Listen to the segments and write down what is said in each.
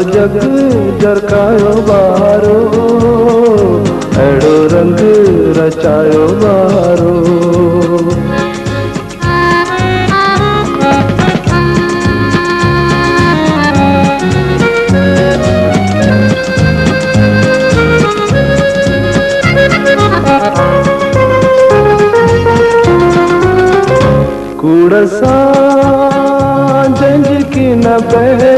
जग जरकायो बारो, अड़ो रंग रचायो बारो। कूड़सा जंज की न बहे,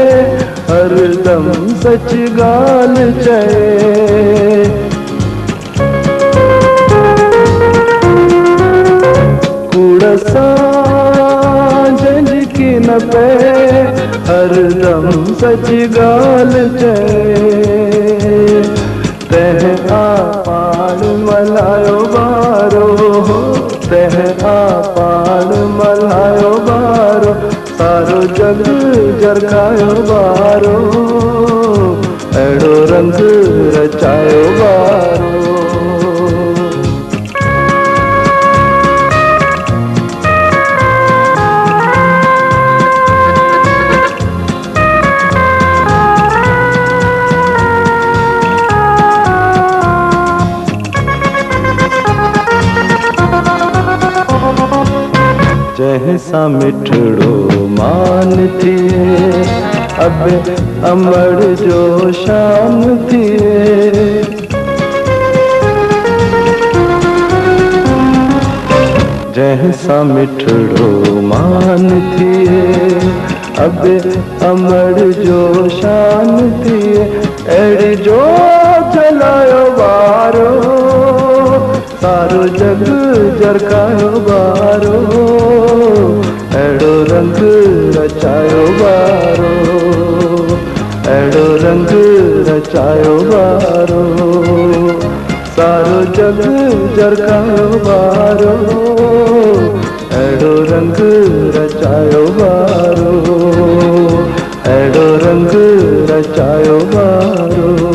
हरदम सच गाल चए। कूड़सा जंज की न बहे, हरदम सच गाल चए। तह आ पाण मल्हायो बारो, तह आ पाण मल्हायो बारो, सारो जग जरकायो बारो, अड़ो रंग रचायो बारो। जैसा मिठड़ो मान थिए, अब अमर जो शान थिए। जैसा मिठड़ो मान थिए, अब अमर जो शान थिए। अड़ी जो जलायो बारो, सारो जग जरकायो बारो, अड़ो रंग रचायो बारो, अड़ो रंग रचायो बारो, सारो जग जरकायो बारो, अड़ो रंग रचायो बारो, अड़ो रंग रचायो बारो।